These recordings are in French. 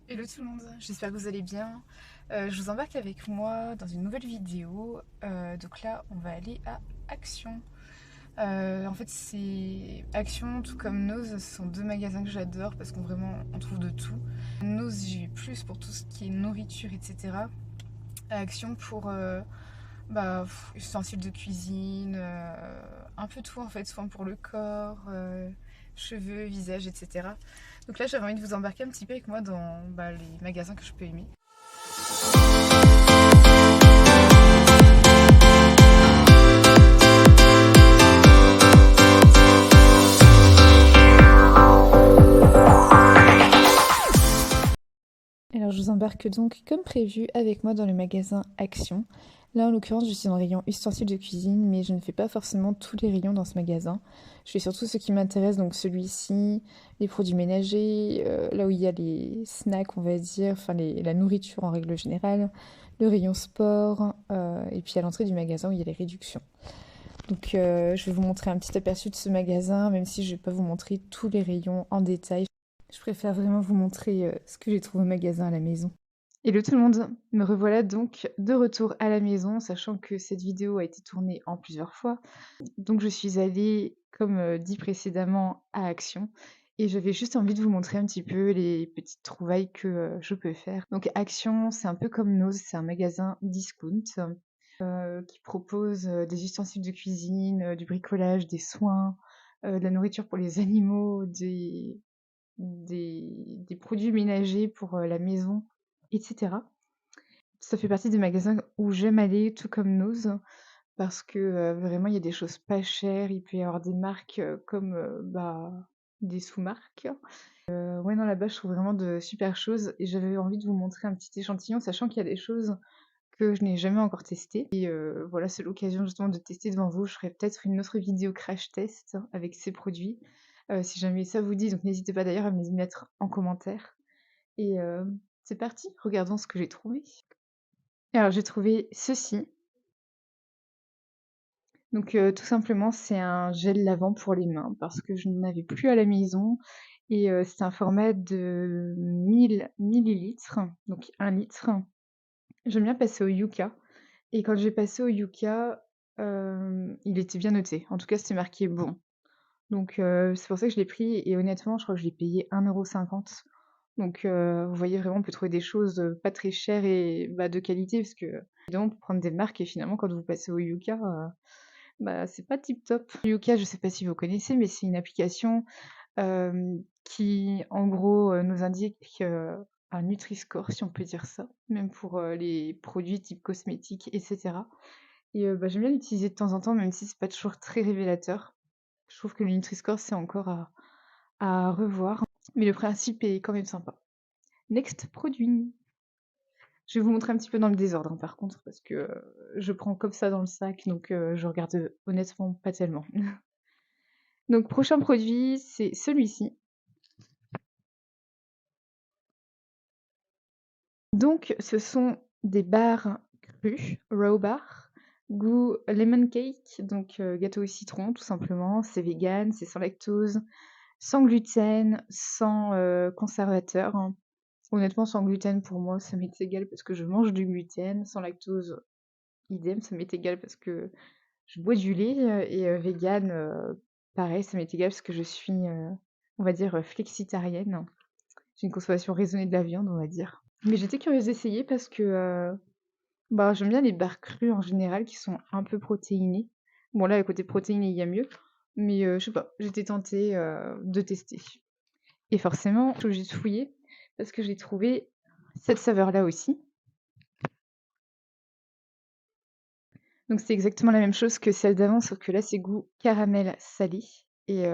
Hello tout le monde, j'espère que vous allez bien. Je vous embarque avec moi dans une nouvelle vidéo. Donc là, on va aller à Action. En fait, c'est Action, tout comme Nose, ce sont deux magasins que j'adore parce qu'on vraiment on trouve de tout. Nose, j'y vais plus pour tout ce qui est nourriture, etc. À Action pour ustensiles de cuisine, un peu tout en fait, soin pour le corps, cheveux, visage, etc. Donc là, j'avais envie de vous embarquer un petit peu avec moi dans les magasins que je peux aimer. Alors je vous embarque donc comme prévu avec moi dans le magasin Action. Là en l'occurrence je suis dans le rayon ustensiles de cuisine mais je ne fais pas forcément tous les rayons dans ce magasin. Je fais surtout ce qui m'intéresse, donc celui-ci, les produits ménagers, là où il y a les snacks on va dire, la nourriture en règle générale, le rayon sport et puis à l'entrée du magasin où il y a les réductions. Donc je vais vous montrer un petit aperçu de ce magasin même si je ne vais pas vous montrer tous les rayons en détail. Je préfère vraiment vous montrer ce que j'ai trouvé au magasin à la maison. Hello tout le monde, me revoilà donc de retour à la maison, sachant que cette vidéo a été tournée en plusieurs fois. Donc je suis allée, comme dit précédemment, à Action. Et j'avais juste envie de vous montrer un petit peu les petites trouvailles que je peux faire. Donc Action, c'est un peu comme Nose, c'est un magasin discount qui propose des ustensiles de cuisine, du bricolage, des soins, de la nourriture pour les animaux, des produits ménagers pour la maison, etc. Ça fait partie des magasins où j'aime aller, tout comme Nose, parce que vraiment il y a des choses pas chères. Il peut y avoir des marques comme des sous-marques. Ouais, non, là-bas je trouve vraiment de super choses et j'avais envie de vous montrer un petit échantillon, sachant qu'il y a des choses que je n'ai jamais encore testées. Et voilà, c'est l'occasion justement de tester devant vous. Je ferai peut-être une autre vidéo crash test avec ces produits, si jamais ça vous dit. Donc n'hésitez pas d'ailleurs à me les mettre en commentaire. Et c'est parti, regardons ce que j'ai trouvé. Alors j'ai trouvé ceci. Donc tout simplement, c'est un gel lavant pour les mains parce que je n'en avais plus à la maison et c'est un format de 1000 millilitres, donc 1 litre. J'aime bien passer au Yuka et quand j'ai passé au Yuka, il était bien noté. En tout cas, c'était marqué bon. Donc c'est pour ça que je l'ai pris et honnêtement, je crois que je l'ai payé 1,50 €. Donc vous voyez vraiment on peut trouver des choses, pas très chères et de qualité parce que évidemment pour prendre des marques et finalement quand vous passez au Yuka, c'est pas tip top. Yuka, je sais pas si vous connaissez, mais c'est une application, qui en gros, nous indique, un Nutri-Score si on peut dire ça, même pour, les produits type cosmétiques et cetera. Et j'aime bien l'utiliser de temps en temps même si c'est pas toujours très révélateur. Je trouve que le Nutri-Score c'est encore à revoir, mais le principe est quand même sympa. Next produit. Je vais vous montrer un petit peu dans le désordre, hein, par contre, parce que je prends comme ça dans le sac, donc je regarde honnêtement pas tellement. Donc prochain produit, c'est celui-ci. Donc ce sont des barres crues, raw bar, goût lemon cake, donc gâteau au citron tout simplement. C'est vegan, c'est sans lactose, sans gluten, sans conservateur, hein. Honnêtement, sans gluten pour moi, ça m'est égal parce que je mange du gluten. Sans lactose, idem, ça m'est égal parce que je bois du lait, et vegan, pareil, ça m'est égal parce que je suis, on va dire, flexitarienne. J'ai une consommation raisonnée de la viande, on va dire. Mais j'étais curieuse d'essayer parce que, j'aime bien les bars crus en général qui sont un peu protéinés. Bon là, le côté protéiné, il y a mieux, mais je sais pas, j'étais tentée, de tester et forcément, je suis obligée de fouiller parce que j'ai trouvé cette saveur-là aussi. Donc c'est exactement la même chose que celle d'avant, sauf que là, c'est goût caramel salé et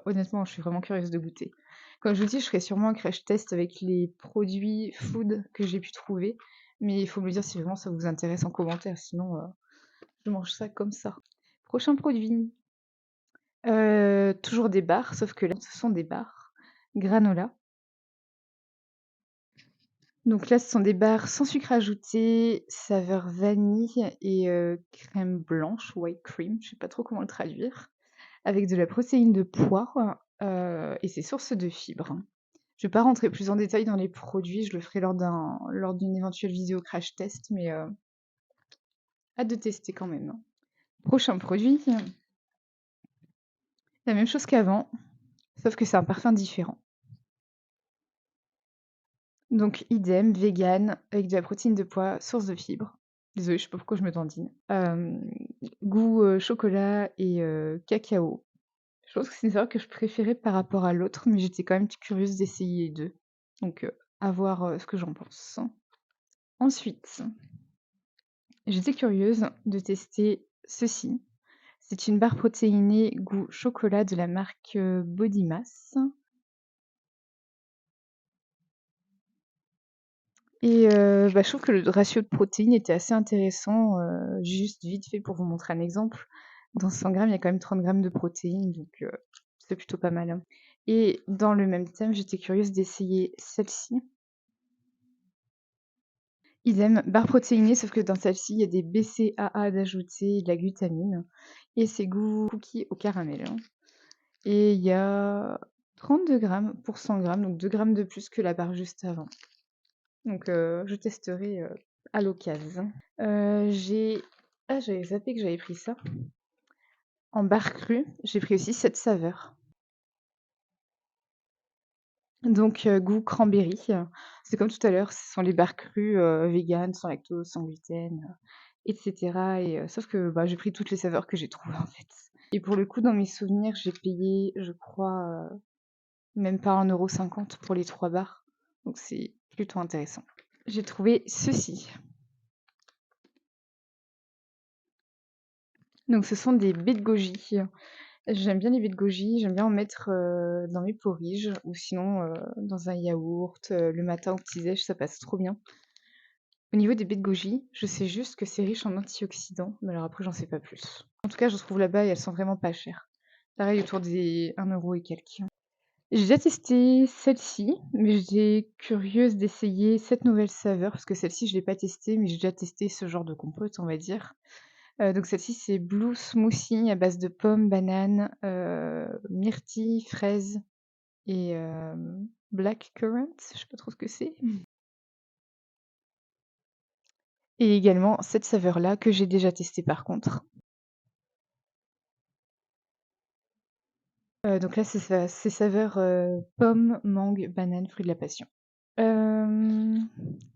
honnêtement, je suis vraiment curieuse de goûter. Comme je vous dis, je ferai sûrement un crash test avec les produits food que j'ai pu trouver, mais il faut me le dire si vraiment ça vous intéresse en commentaire, sinon, je mange ça comme ça. Prochain produit, toujours des barres, sauf que là, ce sont des barres granola. Donc là, ce sont des barres sans sucre ajouté, saveur vanille et crème blanche, white cream, je sais pas trop comment le traduire, avec de la protéine de pois, et c'est source de fibres. Je vais pas rentrer plus en détail dans les produits, je le ferai lors d'une éventuelle vidéo crash test, mais hâte de tester quand même. Prochain produit, la même chose qu'avant, sauf que c'est un parfum différent. Donc idem, vegan, avec de la protéine de pois, source de fibres. Désolée, je sais pas pourquoi je me dandine. Goût, chocolat et cacao. Je pense que c'est une saveur que je préférais par rapport à l'autre, mais j'étais quand même curieuse d'essayer les 2. Donc à voir, ce que j'en pense. Ensuite, j'étais curieuse de tester ceci. C'est une barre protéinée goût chocolat de la marque, Body Mass et je trouve que le ratio de protéines était assez intéressant, juste vite fait pour vous montrer un exemple. Dans 100 grammes, il y a quand même 30 grammes de protéines, donc c'est plutôt pas mal, hein. Et dans le même thème, j'étais curieuse d'essayer celle-ci. Idem, barre protéinée, sauf que dans celle-ci, il y a des BCAA d'ajouter, de la glutamine et c'est goût cookie au caramel, hein. Et il y a 32 grammes pour 100 grammes, donc 2 grammes de plus que la barre juste avant. Donc je testerai, à l'occasion. J'avais zappé que j'avais pris ça. En barre crue, j'ai pris aussi cette saveur. Donc goût cranberry. C'est comme tout à l'heure, ce sont les barres crues, véganes, sans lactose, sans gluten, et cetera et sauf que, j'ai pris toutes les saveurs que j'ai trouvées, en fait. Et pour le coup, dans mes souvenirs, j'ai payé, je crois, même pas 1,50 € pour les 3 barres, donc c'est plutôt intéressant. J'ai trouvé ceci. Donc ce sont des baies de goji. J'aime bien les baies de goji, j'aime bien en mettre, dans mes porridge ou sinon, dans un yaourt, le matin au petit-déj, ça passe trop bien. Au niveau des baies de goji, je sais juste que c'est riche en antioxydants, mais alors après j'en sais pas plus. En tout cas, j'en trouve là-bas et elles sont vraiment pas chères. Pareil autour des 1 € et quelques. J'ai déjà testé celle-ci, mais j'étais curieuse d'essayer cette nouvelle saveur parce que celle-ci je l'ai pas testée, mais j'ai déjà testé ce genre de compote, on va dire. Donc celle-ci, c'est Blue Smoothie à base de pommes, bananes, myrtille, fraises et black currant, je sais pas trop ce que c'est. Et également cette saveur-là que j'ai déjà testée par contre. Donc là, c'est saveur, pomme, mangue, banane, fruit de la passion. Hem,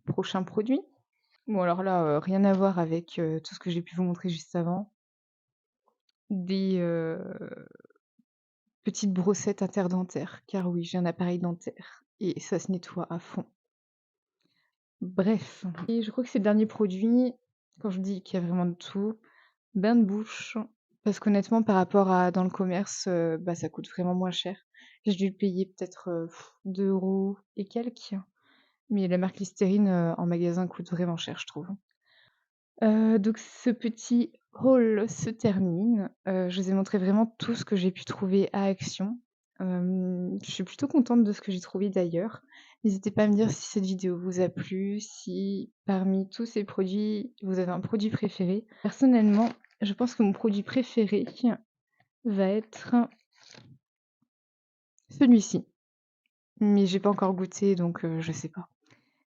Prochain produit. Bon alors là, rien à voir avec, tout ce que j'ai pu vous montrer juste avant. Des, petites brossettes interdentaires, car oui, j'ai un appareil dentaire et ça se nettoie à fond. Bref et je crois que c'est le dernier produit, quand je dis qu'il y a vraiment de tout, bain de bouche, parce qu'honnêtement par rapport à dans le commerce, ça coûte vraiment moins cher. J'ai dû le payer peut-être, 2 € et quelques, mais la marque Listerine, en magasin coûte vraiment cher, je trouve. Donc ce petit haul se termine. Je vous ai montré vraiment tout ce que j'ai pu trouver à Action. Je suis plutôt contente de ce que j'ai trouvé d'ailleurs. N'hésitez pas à me dire si cette vidéo vous a plu, si parmi tous ces produits, vous avez un produit préféré. Personnellement, je pense que mon produit préféré va être celui-ci, mais j'ai pas encore goûté donc je sais pas.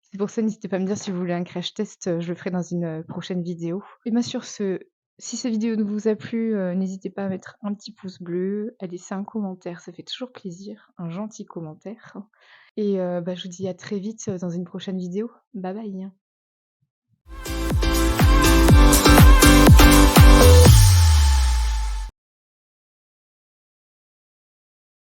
C'est pour ça, n'hésitez pas à me dire si vous voulez un crash test, je le ferai dans une, prochaine vidéo. Et ben sur ce, si cette vidéo ne vous a plu, n'hésitez pas à mettre un petit pouce bleu, à laisser un commentaire, ça fait toujours plaisir, un gentil commentaire et je vous dis à très vite, dans une prochaine vidéo. Bye bye.